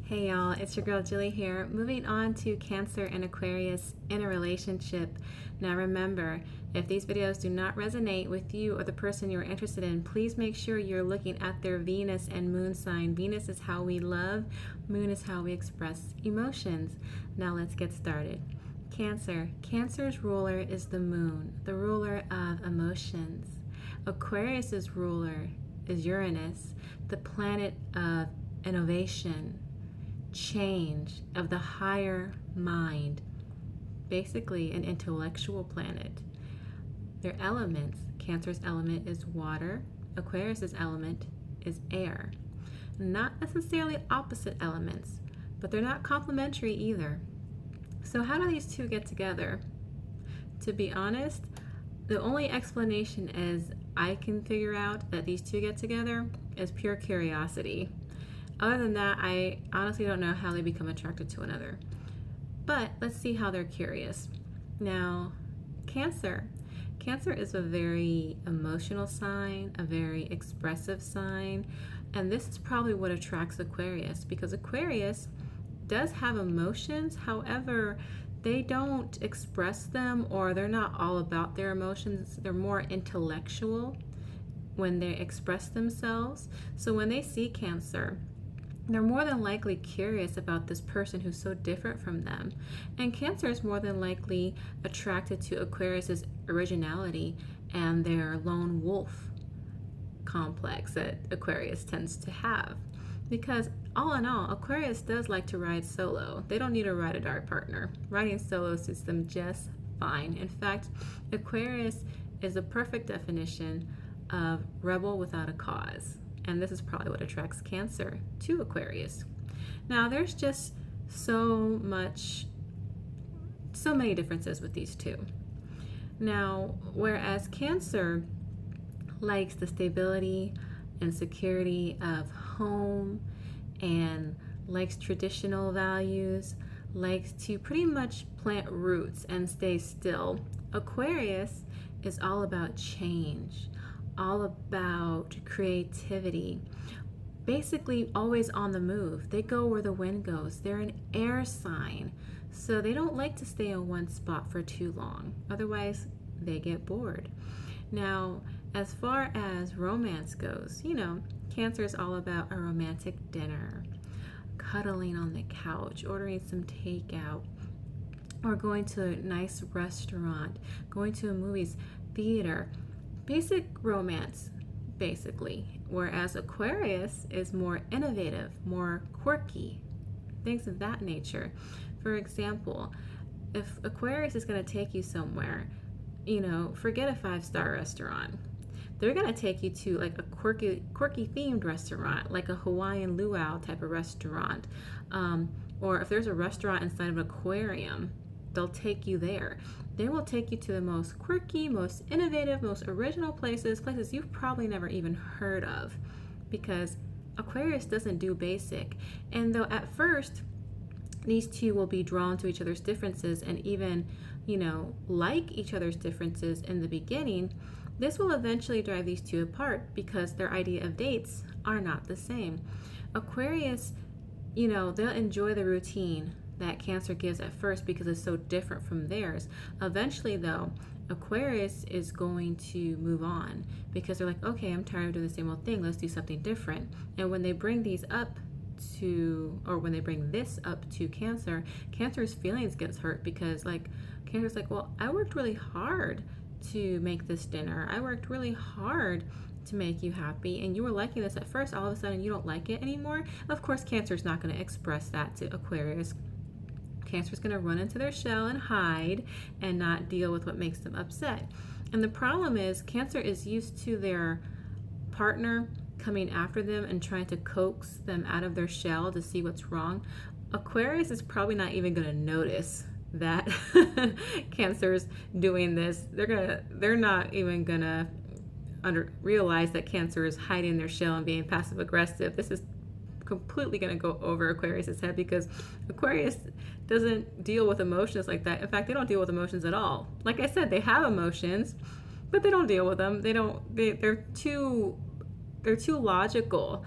Hey y'all, it's your girl Jilly here. Moving on to Cancer and Aquarius in a relationship. Now remember, if these videos do not resonate with you or the person you're interested in, please make sure you're looking at their Venus and Moon sign. Venus is how we love, Moon is how we express emotions. Now let's get started. Cancer. Cancer's ruler is the Moon, the ruler of emotions. Aquarius's ruler is Uranus, the planet of innovation, change, of the higher mind, basically an intellectual planet. Their elements: Cancer's element is water, Aquarius's element is air. Not necessarily opposite elements, but they're not complementary either. So how do these two get together? To be honest, the only explanation as I can figure out that these two get together is pure curiosity. Other than that, I honestly don't know how they become attracted to another. But let's see how they're curious. Now, Cancer. Cancer is a very emotional sign, a very expressive sign, and this is probably what attracts Aquarius, because Aquarius does have emotions. However, they don't express them, or they're not all about their emotions. They're more intellectual when they express themselves. So when they see Cancer, they're more than likely curious about this person who's so different from them. And Cancer is more than likely attracted to Aquarius's originality and their lone wolf complex that Aquarius tends to have. Because all in all, Aquarius does like to ride solo. They don't need a ride or die partner. Riding solo suits them just fine. In fact, Aquarius is a perfect definition of rebel without a cause. And this is probably what attracts Cancer to Aquarius. Now, there's just so many differences with these two. Now, whereas Cancer likes the stability and security of home and likes traditional values, likes to pretty much plant roots and stay still, Aquarius is all about change, all about creativity, basically always on the move. They go where the wind goes. They're an air sign, so they don't like to stay in one spot for too long. Otherwise, they get bored. Now, as far as romance goes, Cancer is all about a romantic dinner, cuddling on the couch, ordering some takeout, or going to a nice restaurant, going to a movies, theater. Basic romance, basically. Whereas Aquarius is more innovative, more quirky, things of that nature. For example, if Aquarius is going to take you somewhere, forget a 5-star restaurant. They're going to take you to like a quirky themed restaurant, like a Hawaiian luau type of restaurant. Or if there's a restaurant inside of an aquarium, they'll take you there. They will take you to the most quirky, most innovative, most original places you've probably never even heard of, because Aquarius doesn't do basic. And though at first these two will be drawn to each other's differences and even, like each other's differences in the beginning, this will eventually drive these two apart because their idea of dates are not the same. Aquarius, they'll enjoy the routine that Cancer gives at first because it's so different from theirs. Eventually, though, Aquarius is going to move on because they're like, okay, I'm tired of doing the same old thing. Let's do something different. And when they bring this up to Cancer, Cancer's feelings gets hurt because Cancer's like, well, I worked really hard to make this dinner. I worked really hard to make you happy, and you were liking this at first. All of a sudden, you don't like it anymore. Of course, Cancer's not going to express that to Aquarius. Cancer's going to run into their shell and hide and not deal with what makes them upset. And the problem is Cancer is used to their partner coming after them and trying to coax them out of their shell to see what's wrong. Aquarius is probably not even going to notice that Cancer's doing this. They're not even going to realize that Cancer is hiding their shell and being passive aggressive. This is completely going to go over Aquarius's head because Aquarius doesn't deal with emotions like that. In fact, they don't deal with emotions at all. Like I said, they have emotions, but they don't deal with them. They're too logical,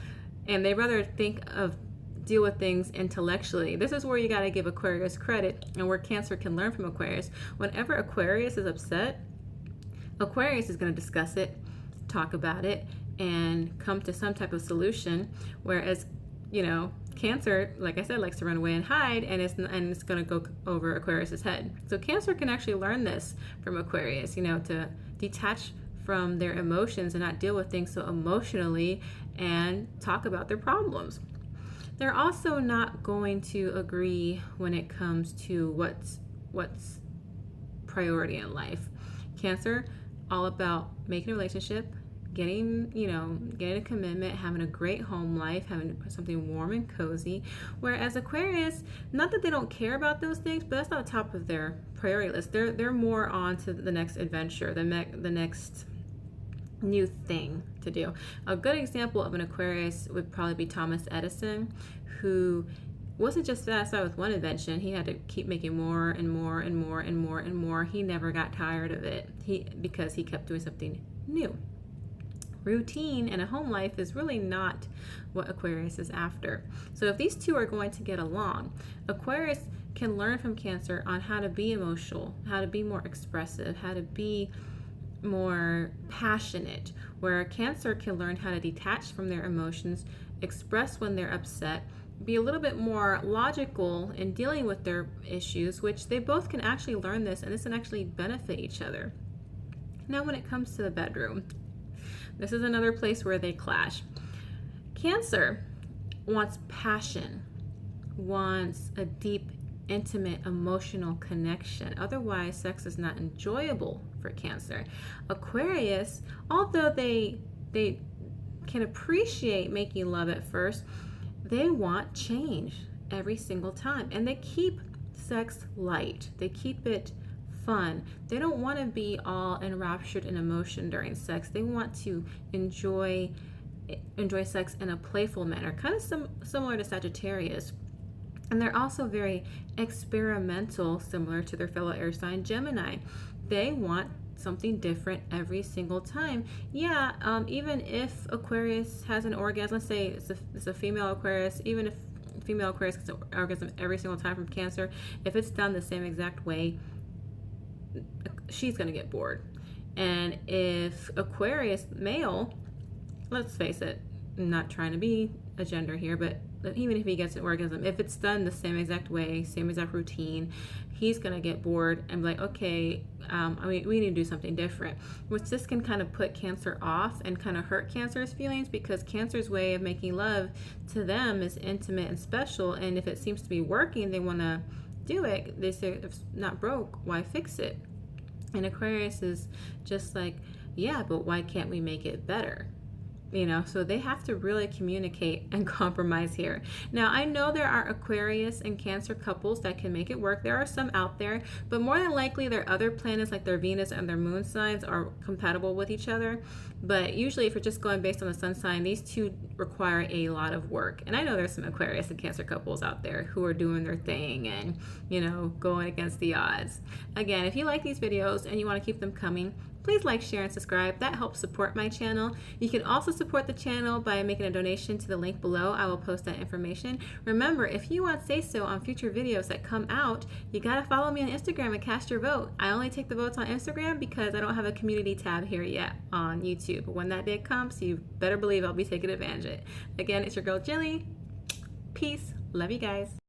and they rather think of deal with things intellectually. This is where you got to give Aquarius credit, and where Cancer can learn from Aquarius. Whenever Aquarius is upset, Aquarius is going to discuss it, talk about it, and come to some type of solution. Whereas, Cancer, like I said, likes to run away and hide, and it's going to go over Aquarius's head. So Cancer can actually learn this from Aquarius, to detach from their emotions and not deal with things so emotionally, and talk about their problems. They're also not going to agree when it comes to what's priority in life. Cancer, all about making a relationship, getting a commitment, having a great home life, having something warm and cozy. Whereas Aquarius, not that they don't care about those things, but that's not top of their priority list. They're more on to the next adventure, the next new thing to do. A good example of an Aquarius would probably be Thomas Edison, who wasn't just satisfied with one invention. He had to keep making more and more and more and more and more. He never got tired of it because he kept doing something new. Routine and a home life is really not what Aquarius is after. So if these two are going to get along, Aquarius can learn from Cancer on how to be emotional, how to be more expressive, how to be more passionate, where Cancer can learn how to detach from their emotions, express when they're upset, be a little bit more logical in dealing with their issues, which they both can actually learn this, and this can actually benefit each other. Now, when it comes to the bedroom, this is another place where they clash. Cancer wants passion, wants a deep, intimate, emotional connection. Otherwise, sex is not enjoyable for Cancer. Aquarius, although they can appreciate making love at first, they want change every single time, and they keep sex light. They keep it fun. They don't want to be all enraptured in emotion during sex. They want to enjoy sex in a playful manner, kind of similar to Sagittarius. And they're also very experimental, similar to their fellow air sign Gemini. They want something different every single time. Even if Aquarius has an orgasm, let's say it's a female Aquarius, even if female Aquarius gets an orgasm every single time from Cancer, if it's done the same exact way, she's going to get bored. And if Aquarius male, let's face it, I'm not trying to be a gender here, but even if he gets an orgasm, if it's done the same exact way, same exact routine, he's going to get bored and be like, okay, we need to do something different. Which this can kind of put Cancer off and kind of hurt Cancer's feelings, because Cancer's way of making love to them is intimate and special. And if it seems to be working, they want to do it. They say, if it's not broke, why fix it? And Aquarius is just like, yeah, but why can't we make it better? So they have to really communicate and compromise here. Now, I know there are Aquarius and Cancer couples that can make it work. There are some out there, but more than likely their other planets, like their Venus and their moon signs, are compatible with each other. But usually, if you're just going based on the sun sign, these two require a lot of work. And I know there's some Aquarius and Cancer couples out there who are doing their thing and, going against the odds. Again, if you like these videos and you want to keep them coming, please like, share, and subscribe. That helps support my channel. You can also support the channel by making a donation to the link below. I will post that information. Remember, if you want to say so on future videos that come out, you gotta follow me on Instagram and cast your vote. I only take the votes on Instagram because I don't have a community tab here yet on YouTube. But when that day comes, you better believe I'll be taking advantage of it. Again, it's your girl Jilly. Peace. Love you guys.